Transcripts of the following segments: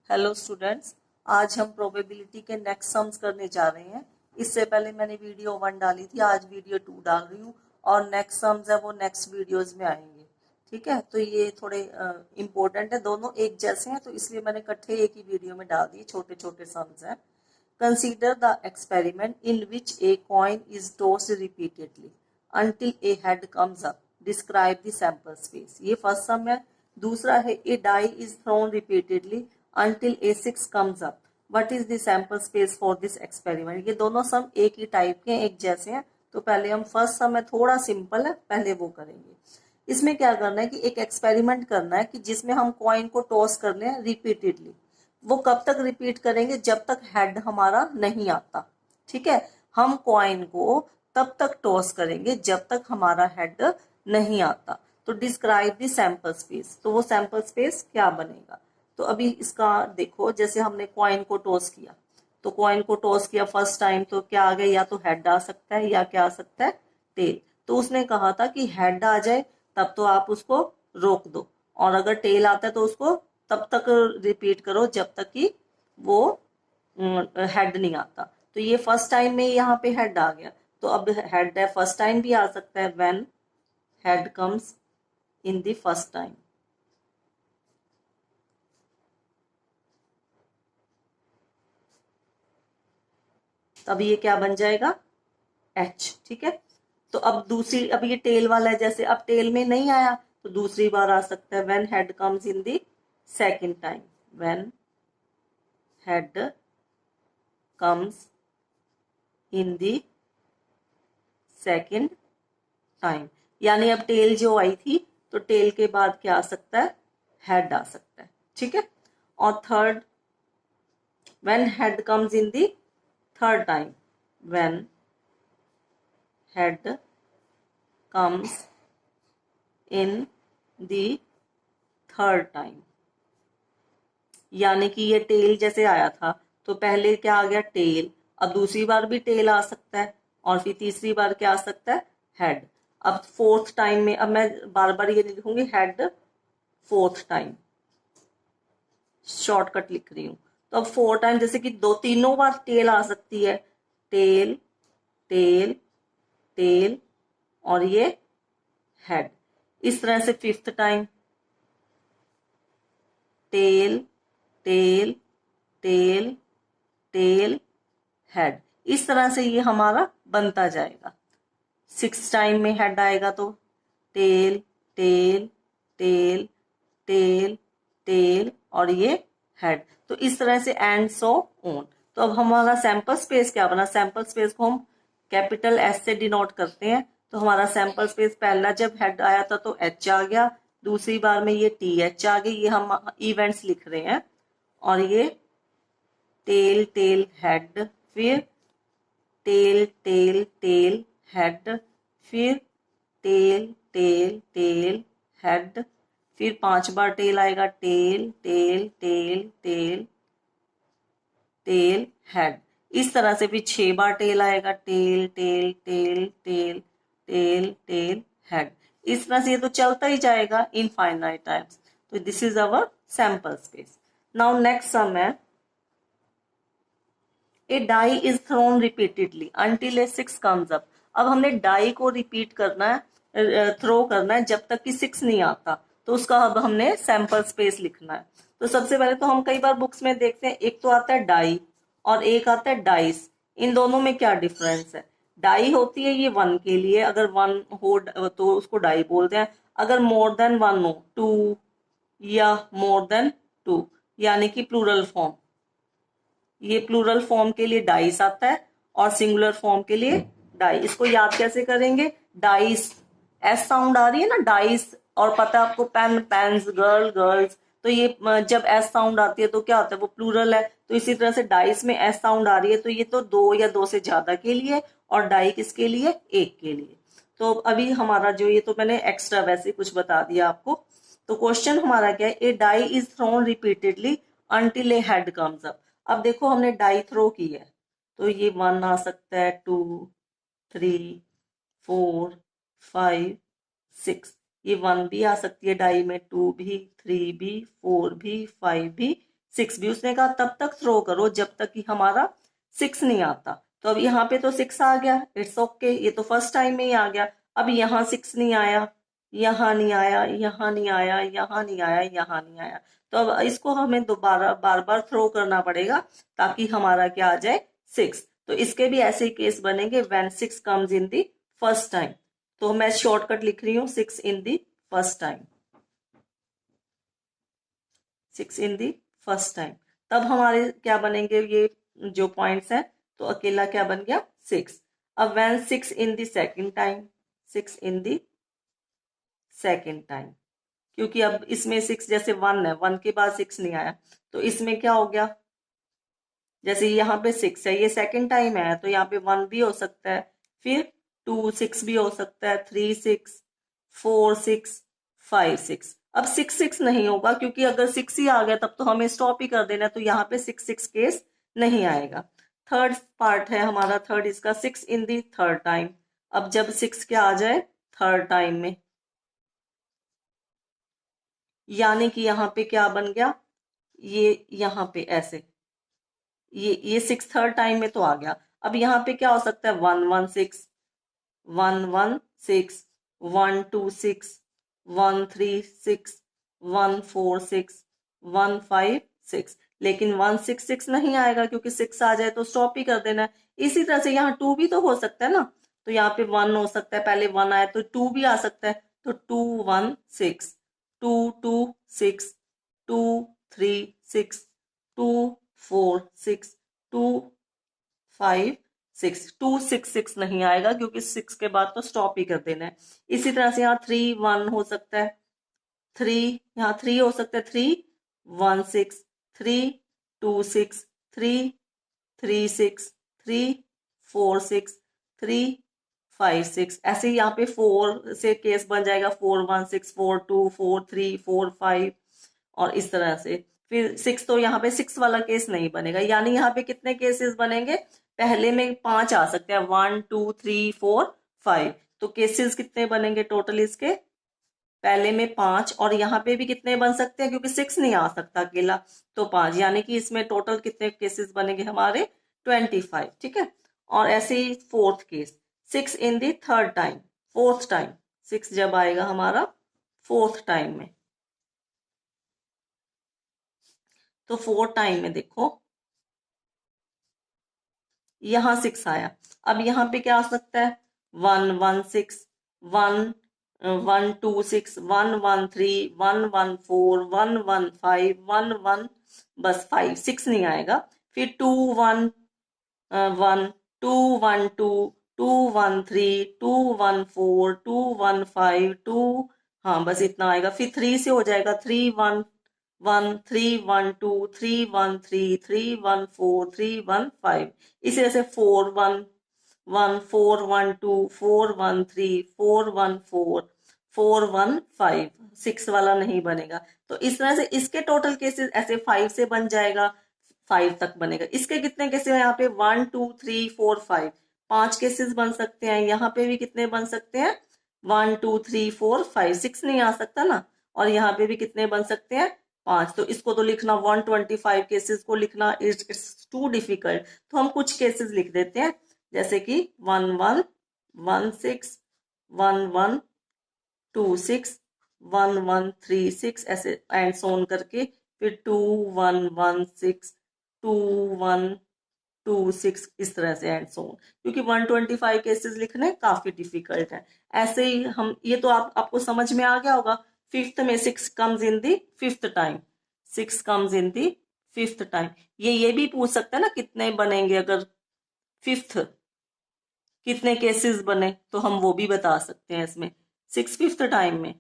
Hello students, आज हम probability के नेक्स्ट सम्स करने जा रहे हैं। इससे पहले मैंने वीडियो 1 डाली थी, आज वीडियो 2 डाल रही हूँ और नेक्स्ट सम्स है वो नेक्स्ट वीडियोस में आएंगे। ठीक है, तो ये थोड़े इम्पोर्टेंट है, दोनों एक जैसे हैं तो इसलिए मैंने इकट्ठे एक ही वीडियो में डाल दिए। छोटे छोटे सम्स हैं। Consider the experiment in which a coin is tossed repeatedly until a head comes up. Describe the sample space. ये फर्स्ट सम है। दूसरा है a die is thrown repeatedly until a 6 comes up. What is the sample space for this experiment? ये दोनों सम एक ही type के, एक जैसे हैं। तो पहले हम फर्स्ट सम है, थोड़ा सिंपल है, पहले वो करेंगे। इसमें क्या करना है कि एक एक्सपेरिमेंट करना है कि जिसमें हम कॉइन को टॉस कर लें रिपीटेडली। वो कब तक रिपीट करेंगे? जब तक हेड हमारा नहीं आता। ठीक है, हम कॉइन को तब तक टॉस करेंगे जब तक हमारा हेड नहीं आता। तो डिस्क्राइब द सैंपल स्पेस, तो वो सैंपल स्पेस क्या बनेगा? तो अभी इसका देखो, जैसे हमने कॉइन को टॉस किया, तो कॉइन को टॉस किया फर्स्ट टाइम, तो क्या आ गया? या तो हेड आ सकता है या क्या आ सकता है? टेल। तो उसने कहा था कि हेड आ जाए तब तो आप उसको रोक दो, और अगर टेल आता है तो उसको तब तक रिपीट करो जब तक कि वो हेड नहीं आता। तो ये फर्स्ट टाइम में यहाँ पे हेड आ गया, तो अब हेड है, फर्स्ट टाइम भी आ सकता है, when head comes in the first time. तब ये क्या बन जाएगा? एच। ठीक है, तो अब दूसरी, अब ये टेल वाला है, जैसे अब टेल में नहीं आया तो दूसरी बार आ सकता है, when head comes in the second time. When head comes in the second time, यानी अब टेल जो आई थी तो टेल के बाद क्या आ सकता है? हेड आ सकता है। ठीक है, और third, when head comes in the third time. When head comes in the third time, यानी कि ये टेल जैसे आया था तो पहले क्या आ गया? टेल। अब दूसरी बार भी टेल आ सकता है, और फिर तीसरी बार क्या आ सकता है? हेड। अब फोर्थ टाइम में, अब मैं बार बार ये लिखूंगी हेड फोर्थ टाइम, शॉर्टकट लिख रही हूं। तो अब फोर टाइम, जैसे कि दो तीनों बार टेल आ सकती है, टेल टेल टेल और ये हेड। इस तरह से fifth time tail tail tail tail head. इस तरह से ये हमारा बनता जाएगा। सिक्स टाइम में हेड आएगा तो tail tail tail tail tail और ये हेड। तो इस तरह से एंड सो ऑन। तो अब हमारा सैंपल स्पेस क्या बना? सैंपल स्पेस को हम कैपिटल एस से डिनोट करते हैं। तो हमारा सैंपल स्पेस, पहला जब हेड आया था तो एच आ गया, दूसरी बार में ये टी एच आ गई, ये हम इवेंट्स लिख रहे हैं। और ये टेल टेल हेड, फिर टेल टेल टेल हेड, फिर टेल टेल टेल हेड, फिर 5 बार टेल आएगा, tail tail tail tail tail head. इस तरह से फिर 6 बार टेल आएगा, tail tail tail tail tail tail head. इस तरह से ये तो चलता ही जाएगा इनफाइनाइट टाइम्स। तो this is our sample space. Now next sum है, a die is thrown repeatedly until A 6 comes up. अब हमने डाई को रिपीट करना है, थ्रो करना है जब तक कि 6 नहीं आता। तो उसका अब हमने सैंपल स्पेस लिखना है। तो सबसे पहले तो हम कई बार बुक्स में देखते हैं, एक तो आता है डाई और एक आता है डाइस। इन दोनों में क्या डिफरेंस है? डाई होती है ये 1 के लिए, अगर 1 हो तो उसको डाई बोलते हैं। अगर मोर देन 1 हो, 2 या मोर देन 2, यानी कि प्लूरल फॉर्म, ये प्लूरल फॉर्म के लिए डाइस आता है और सिंगुलर फॉर्म के लिए डाई। इसको याद कैसे करेंगे? डाइस, एस साउंड आ रही है ना, डाइस। और पता है आपको, पेन पेन्स, गर्ल गर्ल्स। तो ये जब एस साउंड आती है तो क्या होता है? वो प्लूरल है। तो इसी तरह से डाइस में एस साउंड आ रही है तो ये तो 2 या 2 से ज्यादा के लिए, और डाई किसके लिए? 1 के लिए। तो अभी हमारा जो, ये तो मैंने एक्स्ट्रा वैसे कुछ बता दिया आपको। तो क्वेश्चन हमारा क्या है? A die is thrown repeatedly until a head comes up. अब देखो हमने डाई थ्रो की है, तो ये 1 आ सकता है, 2, 3, 4, 5, 6। ये 1 भी आ सकती है डाई में, 2 भी, 3 भी, 4 भी, 5 भी, 6 भी उसने कहा तब तक थ्रो करो जब तक कि हमारा 6 नहीं आता। तो अब यहाँ पे तो 6 आ गया, इट्स ओके, ये तो फर्स्ट टाइम में ही आ गया। अब यहाँ 6 नहीं आया, यहाँ नहीं आया, यहाँ नहीं आया, यहाँ नहीं आया, यहाँ नहीं आया। तो अब इसको हमें दोबारा बार बार थ्रो करना पड़ेगा ताकि हमारा क्या आ जाए, 6। तो इसके भी ऐसे ही केस बनेंगे when 6 comes in the first time. तो मैं शॉर्टकट लिख रही हूँ 6 in the first time, 6 in the first time. तब हमारे क्या बनेंगे ये जो पॉइंट्स हैं, तो अकेला क्या बन गया, 6। अब when 6 in the second time, 6 in the second time, क्योंकि अब इसमें 6 जैसे 1 है, 1 के बाद 6 नहीं आया, तो इसमें क्या हो गया, जैसे यहाँ पे 6 है, ये सेकेंड टाइम है, तो यहाँ पे 1 भी हो सकता है, फिर 2 6 भी हो सकता है, 3 6 4 6 5 6। अब 6 6 नहीं होगा क्योंकि अगर 6 ही आ गया तब तो हमें स्टॉप ही कर देना है, तो यहाँ पे 6 6 केस नहीं आएगा। थर्ड पार्ट है हमारा, थर्ड इसका 6 इन दी थर्ड टाइम। अब जब 6 क्या आ जाए थर्ड टाइम में, यानी कि यहाँ पे क्या बन गया, ये यहाँ पे ऐसे, ये 6 थर्ड टाइम में तो आ गया। अब यहाँ पे क्या हो सकता है, 1 1 6 1 1 6 1 2 6 1 3 6 1 4 6 1 5 6, लेकिन 1 6 6 नहीं आएगा क्योंकि 6 आ जाए तो स्टॉप ही कर देना है। इसी तरह से यहाँ 2 भी तो हो सकता है ना, तो यहाँ पे 1 हो सकता है, पहले 1 आया तो 2 भी आ सकता है, तो 2 1 6 2 2 6 2 3 6 2 4 6 2 5 6, 2 6 6 नहीं आएगा क्योंकि 6 के बाद तो स्टॉप ही कर देना है। इसी तरह से यहाँ 3 1 हो सकता है, 3 यहाँ 3 हो सकता है, 3 1 6 3 2 6 3 3 6 3 4 6 3 5 6, ऐसे ही यहाँ पे 4 से केस बन जाएगा, 4 1 6 4 2 4 3 4 5, और इस तरह से। फिर 6 तो यहाँ पे 6 वाला केस नहीं बनेगा, यानी यहाँ पे कितने केसेस बनेंगे, पहले में 5 आ सकते हैं, 1 2 3 4 5, तो केसेस कितने बनेंगे टोटल इसके, पहले में 5, और यहाँ पे भी कितने बन सकते हैं क्योंकि 6 नहीं आ सकता अकेला, तो 5, यानी कि इसमें टोटल कितने केसेस बनेंगे हमारे, 25। ठीक है। और ऐसे ही fourth case, 6 in the third time, fourth time, 6 जब आएगा हमारा फोर्थ टाइम में, तो फोर्थ टाइम में देखो यहाँ 6 आया। अब यहाँ पे क्या आ सकता है, 1 1 6 1 1 2 6 1 1 3 1 1 4 1 1 5 1 1, बस 5 6 नहीं आएगा। फिर 2 1 1 2 1 2 2 1 3 2 1 4 2 1 5 2, हाँ बस इतना आएगा। फिर 3 से हो जाएगा, 3 1 1 3 1 2 3 1 3 3 1 4 3 1 5, इसी तरह से 4 1 1 4 1 2 4 1 3 4 1 4 4 1 5, 6 वाला नहीं बनेगा। तो इस तरह से इसके टोटल केसेस ऐसे 5 से बन जाएगा, 5 तक बनेगा। इसके कितने केसेस हैं यहाँ पे, 1 2 3 4 5, 5 केसेस बन सकते हैं। यहाँ पे भी कितने बन सकते हैं, 1 2 3 4 5, 6 नहीं आ सकता ना, और यहाँ पे भी कितने बन सकते हैं, 5। तो इसको तो लिखना 125 केसेस को लिखना इट्स टू डिफिकल्ट, तो हम कुछ केसेस लिख देते हैं, जैसे कि 1 1 1 6 1 1 2 6 1 1 3 6, ऐसे एंड सोन करके, फिर 2 1 1 6 2 1 2 6, इस तरह से एंड सोन, क्योंकि 125 केसेस लिखने काफी डिफिकल्ट है। ऐसे ही हम, ये तो आपको समझ में आ गया होगा। फिफ्थ में 6 comes in the fifth time, 6 comes in the fifth time. ये भी पूछ सकता है ना कितने बनेंगे, अगर फिफ्थ कितने केसेस बने, तो हम वो भी बता सकते हैं इसमें। 6 फिफ्थ टाइम में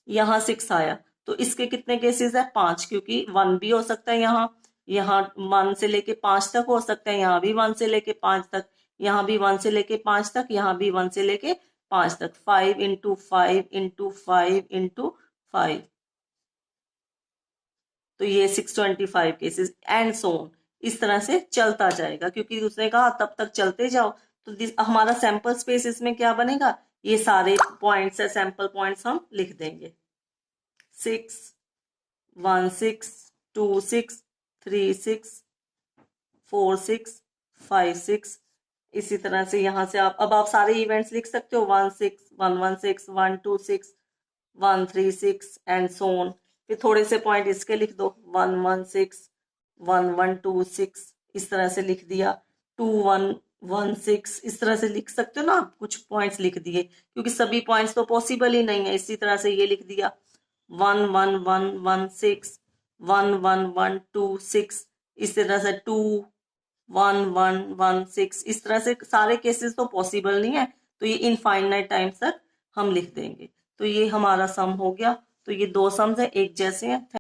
यहाँ 6 आया, तो इसके कितने केसेस है, 5, क्योंकि 1 भी हो सकता है, यहाँ 1 से लेके 5 तक हो सकता है, यहाँ भी 1 से लेके 5 तक, यहाँ भी 1 से लेके 5 तक, यहाँ भी 1 से लेके 5 तक, 5 इंटू 5 इंटू 5 इंटू 5, तो ये 625 केसेस एंड सोन, इस तरह से चलता जाएगा, क्योंकि उसने कहा तब तक चलते जाओ। तो हमारा सैंपल स्पेस इसमें क्या बनेगा, ये सारे पॉइंट्स है, सैंपल पॉइंट्स हम लिख देंगे। 6 1 6 2 6 3 6 4 6 5 6। इसी तरह से यहाँ से अब आप सारे इवेंट्स लिख सकते हो, 1 6 1 1 6 1 2 6 1 3 6 एंड सो ऑन। फिर थोड़े से पॉइंट इसके लिख दो, 1 1 6 1 1 2 6 इस तरह से लिख दिया, 2 1 1 6 इस तरह से लिख सकते हो ना आप, कुछ पॉइंट्स लिख दिए क्योंकि सभी पॉइंट्स तो पॉसिबल ही नहीं है। इसी तरह से ये लिख दिया 1 1 1 1 6 1 1 1 2 6 इस तरह से 2 1 1 1 6 इस तरह से सारे केसेस तो पॉसिबल नहीं है, तो ये इनफाइनाइट टाइम्स तक हम लिख देंगे। तो ये हमारा सम हो गया। तो ये दो सम्स है, एक जैसे हैं।